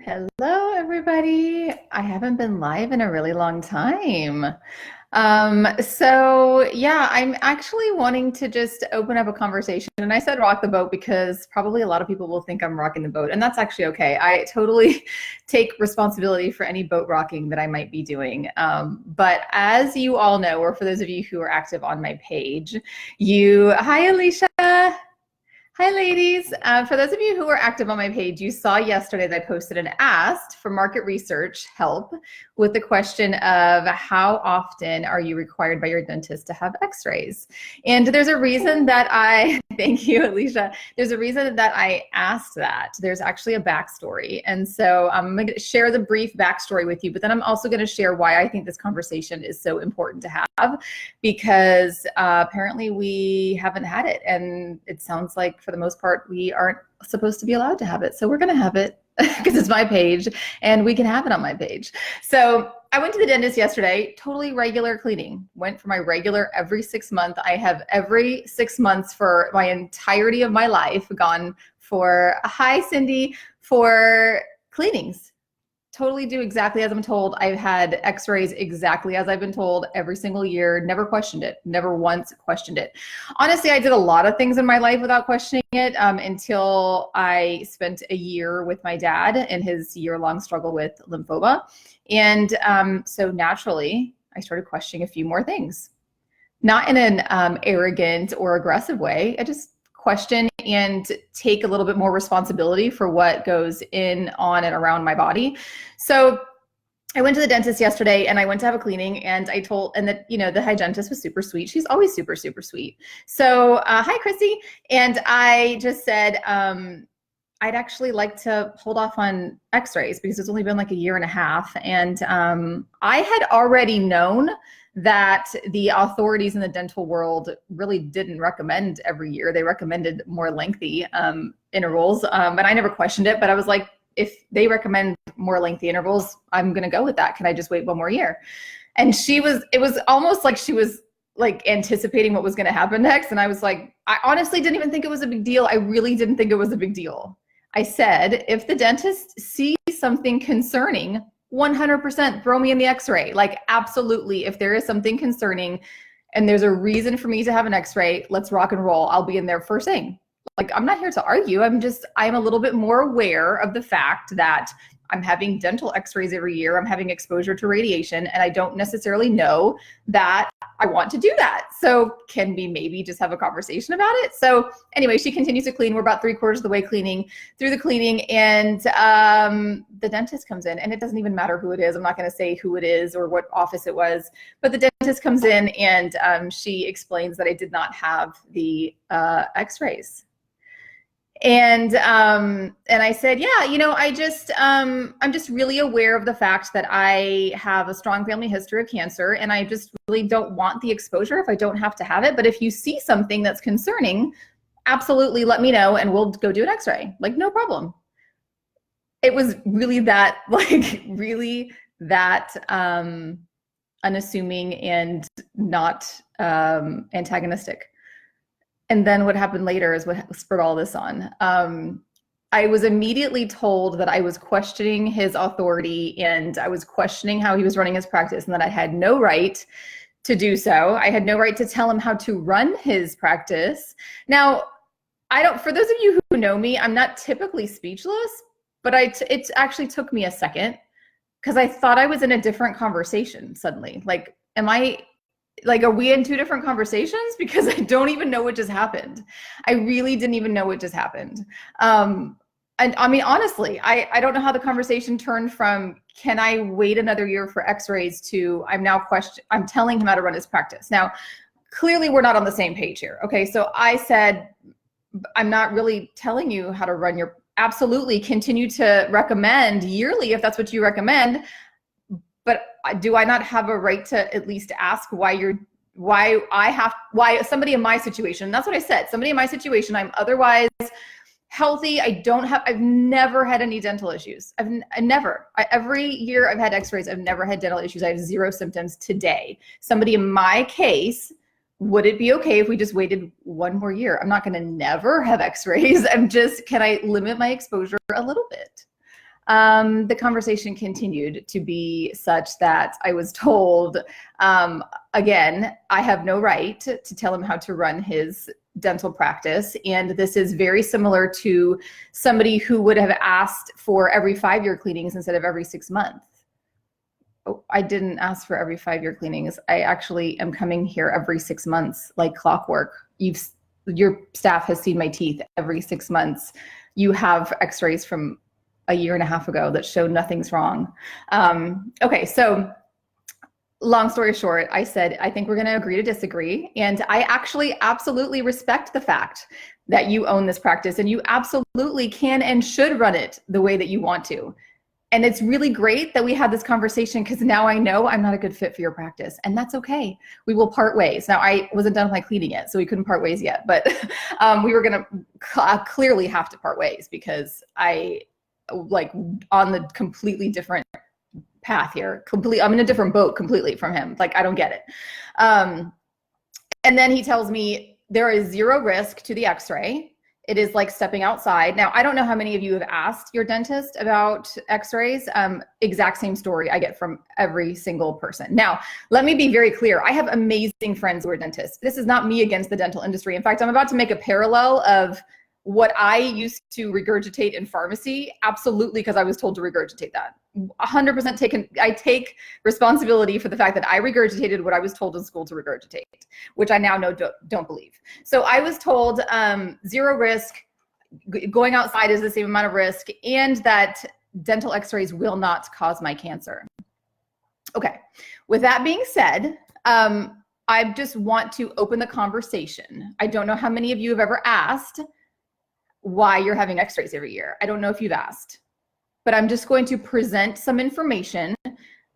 Hello, everybody. I haven't been live in a really long time. So I'm actually wanting to just open up a conversation. And I said rock the boat because probably a lot of people will think I'm rocking the boat, and that's actually okay. I totally take responsibility for any boat rocking that I might be doing. But as you all know, or for those of you who are active on my page, hi, Alicia. Hi, ladies. For those of you who are active on my page, you saw yesterday that I posted and asked for market research help with the question of how often are you required by your dentist to have x-rays? And there's a reason that thank you, Alicia. There's a reason that I asked that. There's actually a backstory. And so I'm going to share the brief backstory with you, but then I'm also going to share why I think this conversation is so important to have, because apparently we haven't had it. And it sounds like for the most part, we aren't supposed to be allowed to have it. So we're going to have it because it's my page and we can have it on my page. So I went to the dentist yesterday, totally regular cleaning. Went for my regular every 6 months. I have every 6 months for my entirety of my life gone for, hi, Cindy, for cleanings. Totally do exactly as I'm told. I've had x-rays exactly as I've been told every single year, never questioned it, never once questioned it. Honestly, I did a lot of things in my life without questioning it until I spent a year with my dad in his year-long struggle with lymphoma. And so naturally, I started questioning a few more things. Not in an arrogant or aggressive way. I just question and take a little bit more responsibility for what goes in, on, and around my body. So I went to the dentist yesterday and I went to have a cleaning, and the hygienist was super sweet. She's always super, super sweet. So hi, Chrissy. And I just said, I'd actually like to hold off on x-rays because it's only been like a year and a half. And I had already known that the authorities in the dental world really didn't recommend every year. They recommended more lengthy intervals. And I never questioned it, but I was like, if they recommend more lengthy intervals, I'm going to go with that. Can I just wait one more year? And it was almost like she was like anticipating what was going to happen next. And I was like, I honestly didn't even think it was a big deal. I really didn't think it was a big deal. I said, if the dentist sees something concerning, 100% throw me in the x-ray. Like, absolutely. If there is something concerning and there's a reason for me to have an x-ray, let's rock and roll. I'll be in there first thing. Like, I'm not here to argue. I'm a little bit more aware of the fact that I'm having dental x-rays every year. I'm having exposure to radiation, and I don't necessarily know that I want to do that. So can we maybe just have a conversation about it? So anyway, she continues to clean. We're about 3/4 of the way through the cleaning, and the dentist comes in, and it doesn't even matter who it is. I'm not going to say who it is or what office it was, but the dentist comes in, and she explains that I did not have the x-rays. And I said, yeah, I'm just really aware of the fact that I have a strong family history of cancer, and I just really don't want the exposure if I don't have to have it. But if you see something that's concerning, absolutely let me know and we'll go do an x-ray. Like, no problem. It was really that, unassuming and not antagonistic. And then what happened later is what spurred all this on. I was immediately told that I was questioning his authority, and I was questioning how he was running his practice, and that I had no right to do so. I had no right to tell him how to run his practice. Now, for those of you who know me, I'm not typically speechless, but it actually took me a second because I thought I was in a different conversation suddenly. Are we in two different conversations? Because I don't even know what just happened. I really didn't even know what just happened. And I mean, honestly, I don't know how the conversation turned from, can I wait another year for x-rays, to I'm telling him how to run his practice. Now, clearly we're not on the same page here. Okay. So I said, I'm not really telling you how to run absolutely continue to recommend yearly if that's what you recommend. But do I not have a right to at least ask why somebody in my situation? That's what I said. Somebody in my situation, I'm otherwise healthy. I've never had any dental issues. Every year I've had x-rays, I've never had dental issues. I have zero symptoms today. Somebody in my case, would it be okay if we just waited one more year? I'm not going to never have x-rays. Can I limit my exposure a little bit? The conversation continued to be such that I was told, again, I have no right to tell him how to run his dental practice. And this is very similar to somebody who would have asked for every 5-year cleanings instead of every 6 months. Oh, I didn't ask for every 5-year cleanings. I actually am coming here every 6 months, like clockwork. Your staff has seen my teeth every 6 months. You have x-rays from a year and a half ago that show nothing's wrong. Okay, so long story short, I said, I think we're going to agree to disagree. And I actually absolutely respect the fact that you own this practice and you absolutely can and should run it the way that you want to. And it's really great that we had this conversation because now I know I'm not a good fit for your practice, and that's okay. We will part ways. Now, I wasn't done with my cleaning yet, so we couldn't part ways yet, but we were going to clearly have to part ways because I like on the completely different path here. I'm in a different boat completely from him. Like, I don't get it. And then he tells me there is zero risk to the x-ray. It is like stepping outside. Now, I don't know how many of you have asked your dentist about x-rays. Exact same story I get from every single person. Now, let me be very clear. I have amazing friends who are dentists. This is not me against the dental industry. In fact, I'm about to make a parallel of what I used to regurgitate in pharmacy, absolutely, because I was told to regurgitate that. 100% I take responsibility for the fact that I regurgitated what I was told in school to regurgitate, which I now know don't believe. So I was told zero risk, going outside is the same amount of risk, and that dental x-rays will not cause my cancer. Okay, with that being said, I just want to open the conversation. I don't know how many of you have ever asked why you're having x-rays every year. I don't know if you've asked, but I'm just going to present some information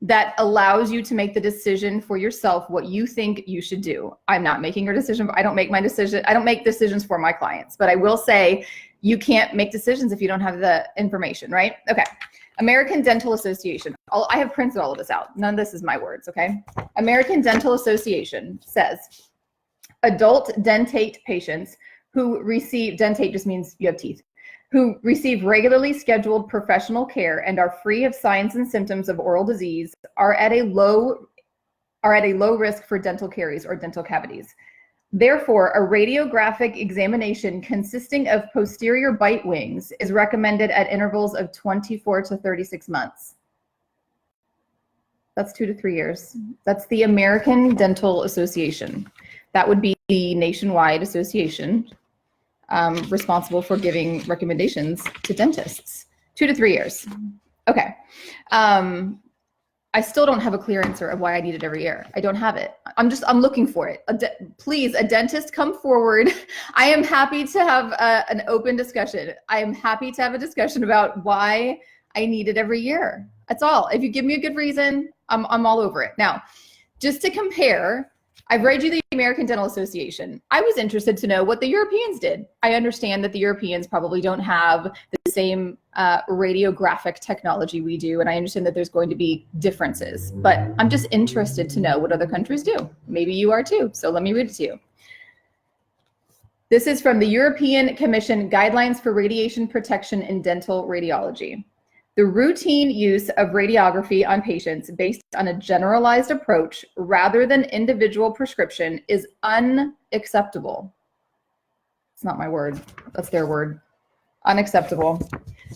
that allows you to make the decision for yourself what you think you should do. I'm not making your decision. I don't make decisions for my clients, but I will say you can't make decisions if you don't have the information, right? Okay. American Dental Association. I have printed all of this out. None of this is my words, okay? American Dental Association says adult dentate patients who receive, dentate just means you have teeth, who receive regularly scheduled professional care and are free of signs and symptoms of oral disease are at a low risk for dental caries or dental cavities. Therefore, a radiographic examination consisting of posterior bite wings is recommended at intervals of 24 to 36 months. That's 2 to 3 years. That's the American Dental Association. That would be the nationwide association responsible for giving recommendations to dentists. 2 to 3 years. Okay. I still don't have a clear answer of why I need it every year. I don't have it. I'm looking for it. Please, a dentist, come forward. I am happy to have an open discussion. I am happy to have a discussion about why I need it every year. That's all. If you give me a good reason, I'm all over it. Now, just to compare, I've read you the American Dental Association. I was interested to know what the Europeans did. I understand that the Europeans probably don't have the same radiographic technology we do, and I understand that there's going to be differences, but I'm just interested to know what other countries do. Maybe you are too, so let me read it to you. This is from the European Commission Guidelines for Radiation Protection in Dental Radiology. The routine use of radiography on patients based on a generalized approach rather than individual prescription is unacceptable. It's not my word, that's their word. Unacceptable.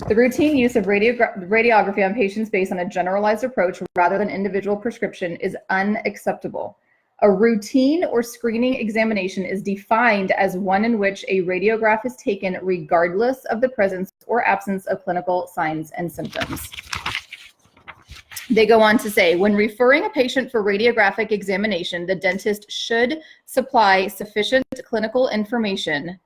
The routine use of radiography on patients based on a generalized approach rather than individual prescription is unacceptable. A routine or screening examination is defined as one in which a radiograph is taken regardless of the presence or absence of clinical signs and symptoms. They go on to say, when referring a patient for radiographic examination, the dentist should supply sufficient clinical information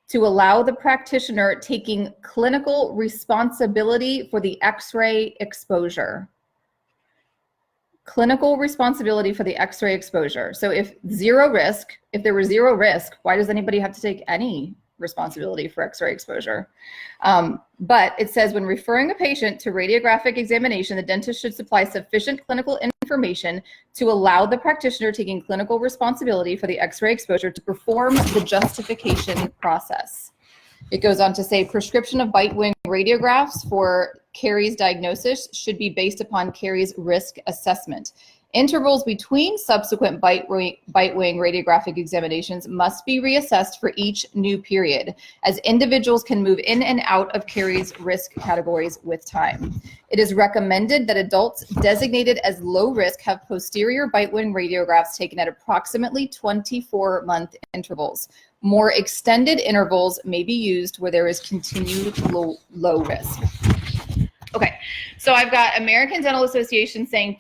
to allow the practitioner taking clinical responsibility for the X-ray exposure. Clinical responsibility for the X-ray exposure. So if there was zero risk, why does anybody have to take any responsibility for X-ray exposure? But it says when referring a patient to radiographic examination, the dentist should supply sufficient clinical information to allow the practitioner taking clinical responsibility for the X-ray exposure to perform the justification process. It goes on to say prescription of bite wing radiographs for caries diagnosis should be based upon caries risk assessment. Intervals between subsequent bite wing radiographic examinations must be reassessed for each new period, as individuals can move in and out of caries risk categories with time. It is recommended that adults designated as low risk have posterior bite wing radiographs taken at approximately 24-month intervals. More extended intervals may be used where there is continued low risk. Okay, so I've got American Dental Association saying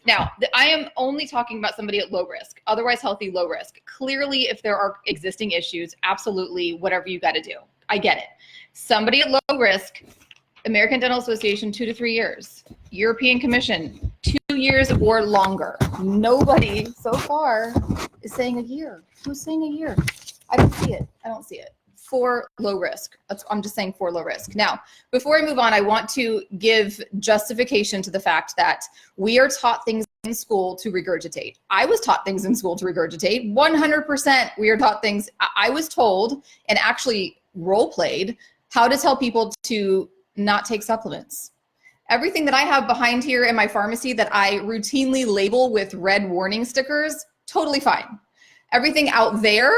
now I am only talking about somebody at low risk, otherwise healthy, low risk. Clearly, if there are existing issues, absolutely, whatever you got to do. I get it. Somebody at low risk, American Dental Association, 2 to 3 years. European Commission, 2 years or longer. Nobody so far is saying a year. Who's saying a year? I don't see it. I don't see it. For low risk. I'm just saying for low risk. Now, before I move on, I want to give justification to the fact that we are taught things in school to regurgitate. I was taught things in school to regurgitate. 100% we are taught things. I was told and actually role played how to tell people to not take supplements. Everything that I have behind here in my pharmacy that I routinely label with red warning stickers, totally fine. Everything out there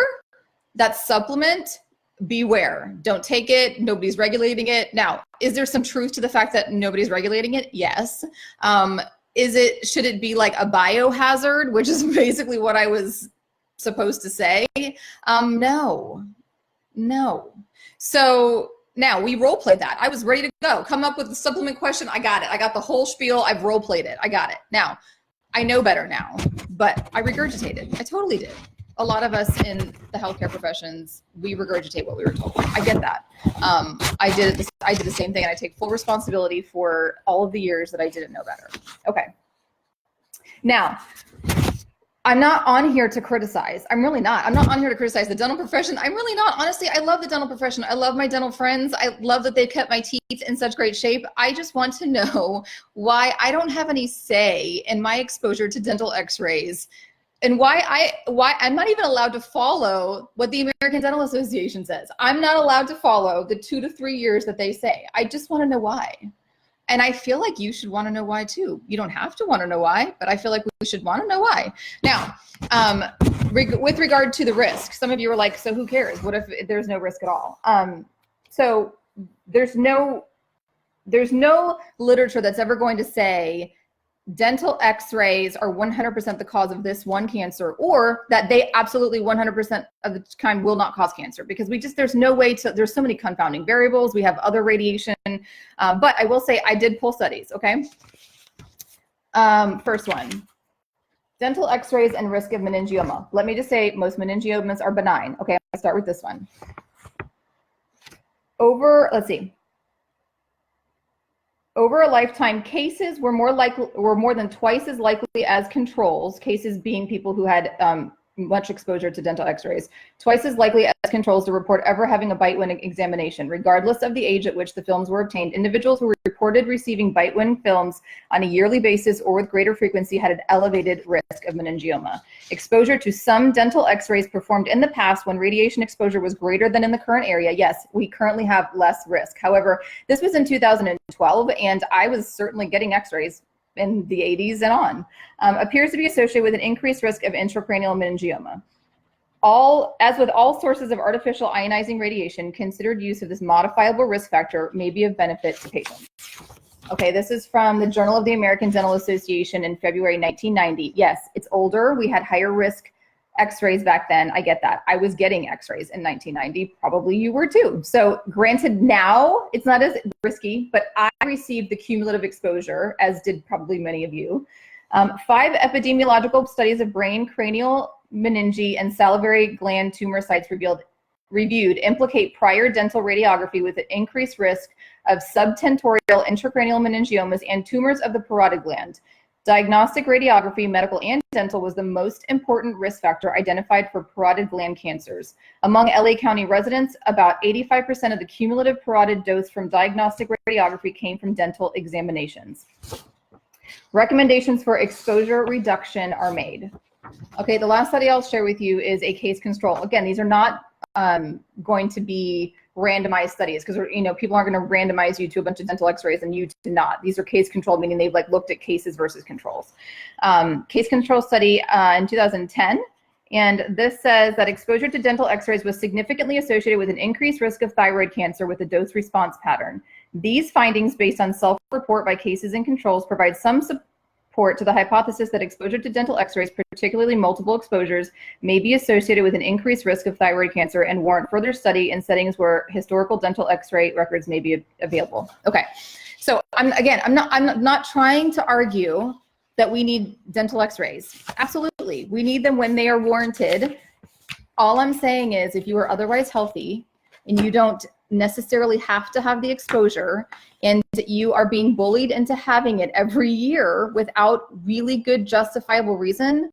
that's supplement, beware, don't take it, nobody's regulating it. Now, is there some truth to the fact that nobody's regulating it? Yes. Should it be like a biohazard, which is basically what I was supposed to say? No. So now we role played that. I was ready to go, come up with the supplement question. I got it. I got the whole spiel. I've role played it. I got it. Now I know better now, but I regurgitated. I totally did. A lot of us in the healthcare professions, we regurgitate what we were told. I get that. I did the same thing, and I take full responsibility for all of the years that I didn't know better. Okay. Now, I'm not on here to criticize. I'm really not. I'm not on here to criticize the dental profession. I'm really not. Honestly, I love the dental profession. I love my dental friends. I love that they've kept my teeth in such great shape. I just want to know why I don't have any say in my exposure to dental x-rays, and why I'm not even allowed to follow what the American Dental Association says. I'm not allowed to follow the 2 to 3 years that they say. I just want to know why. And I feel like you should want to know why too. You don't have to want to know why, but I feel like we should want to know why. Now, with regard to the risk, some of you are like, so who cares? What if there's no risk at all? So there's no literature that's ever going to say dental x-rays are 100% the cause of this one cancer, or that they absolutely 100% of the time will not cause cancer, because there's no way to, there's so many confounding variables. We have other radiation, but I will say I did pull studies, okay? First one, dental x-rays and risk of meningioma. Let me just say most meningiomas are benign. Okay, I'll start with this one. Over a lifetime, cases were more than twice as likely as controls, cases being people who had much exposure to dental x-rays, twice as likely as controls to report ever having a bite wing examination. Regardless of the age at which the films were obtained, individuals who reported receiving bite wing films on a yearly basis or with greater frequency had an elevated risk of meningioma. Exposure to some dental x-rays performed in the past when radiation exposure was greater than in the current area, yes, we currently have less risk. However, this was in 2012, and I was certainly getting x-rays in the 80s and on, appears to be associated with an increased risk of intracranial meningioma. As with all sources of artificial ionizing radiation, considered use of this modifiable risk factor may be of benefit to patients. Okay, this is from the Journal of the American Dental Association in February 1990. Yes, it's older. We had higher risk x-rays back then. I get that. I was getting x-rays in 1990. Probably you were too. So granted, now it's not as risky, but I received the cumulative exposure, as did probably many of you. 5 epidemiological studies of brain, cranial, meninge, and salivary gland tumor sites reviewed implicate prior dental radiography with an increased risk of subtentorial intracranial meningiomas and tumors of the parotid gland. Diagnostic radiography, medical and dental, was the most important risk factor identified for parotid gland cancers. Among LA County residents, about 85% of the cumulative parotid dose from diagnostic radiography came from dental examinations. Recommendations for exposure reduction are made. Okay, the last study I'll share with you is a case control. Again, these are not going to be randomized studies, because people aren't going to randomize you to a bunch of dental x-rays and you to not. These are case controlled, meaning they've like looked at cases versus controls. Case control study in 2010. And this says that exposure to dental x-rays was significantly associated with an increased risk of thyroid cancer with a dose response pattern. These findings, based on self-report by cases and controls, provide some support to the hypothesis that exposure to dental x-rays, particularly multiple exposures, may be associated with an increased risk of thyroid cancer and warrant further study in settings where historical dental x-ray records may be available. Okay, so I'm not trying to argue that we need dental x-rays. Absolutely, we need them when they are warranted. All I'm saying is if you are otherwise healthy and you don't necessarily have to have the exposure and you are being bullied into having it every year without really good justifiable reason,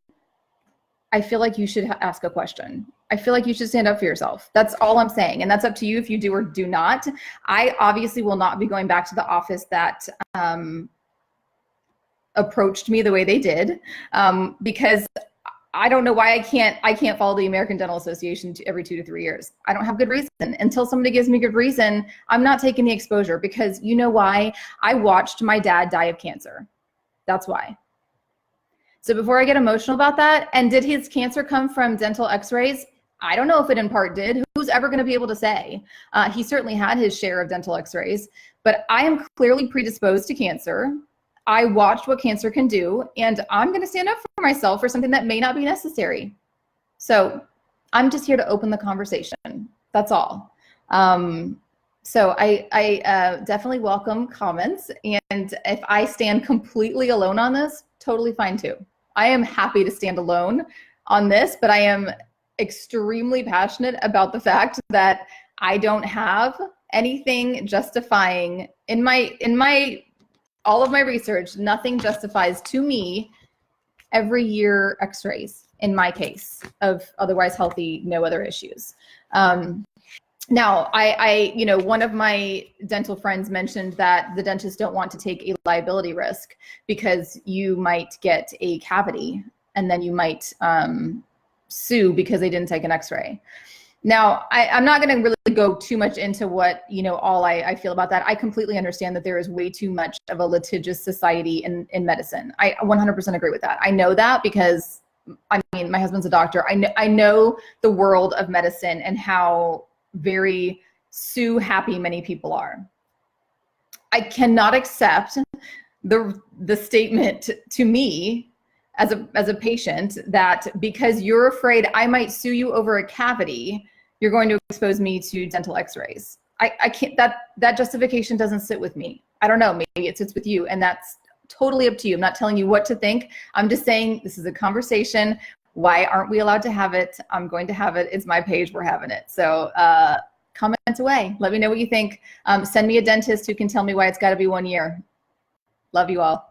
I feel like you should ask a question. I feel like you should stand up for yourself. That's all I'm saying. And that's up to you if you do or do not. I obviously will not be going back to the office that approached me the way they did, because I don't know why I can't follow the American Dental Association every 2 to 3 years. I don't have good reason. Until somebody gives me good reason, I'm not taking the exposure, because you know why? I watched my dad die of cancer. That's why. So before I get emotional about that, and did his cancer come from dental x-rays? I don't know if it in part did. Who's ever going to be able to say? He certainly had his share of dental x-rays, but I am clearly predisposed to cancer. I watched what cancer can do, and I'm going to stand up for myself for something that may not be necessary. So I'm just here to open the conversation. That's all. So I definitely welcome comments. And if I stand completely alone on this, totally fine too. I am happy to stand alone on this, but I am extremely passionate about the fact that I don't have anything justifying in my all of my research, nothing justifies to me every year x-rays in my case of otherwise healthy, no other issues. Now, one of my dental friends mentioned that the dentists don't want to take a liability risk because you might get a cavity and then you might sue because they didn't take an x-ray. Now, I'm not going to really go too much into what, all I feel about that. I completely understand that there is way too much of a litigious society in medicine. I 100% agree with that. I know that because, my husband's a doctor. I know the world of medicine and how very sue-happy many people are. I cannot accept the statement to me as a patient that because you're afraid I might sue you over a cavity, you're going to expose me to dental x-rays. I can't, that justification doesn't sit with me. I don't know, maybe it sits with you, and that's totally up to you. I'm not telling you what to think. I'm just saying this is a conversation. Why aren't we allowed to have it? I'm going to have it. It's my page. We're having it. So comment away. Let me know what you think. Send me a dentist who can tell me why it's got to be 1 year. Love you all.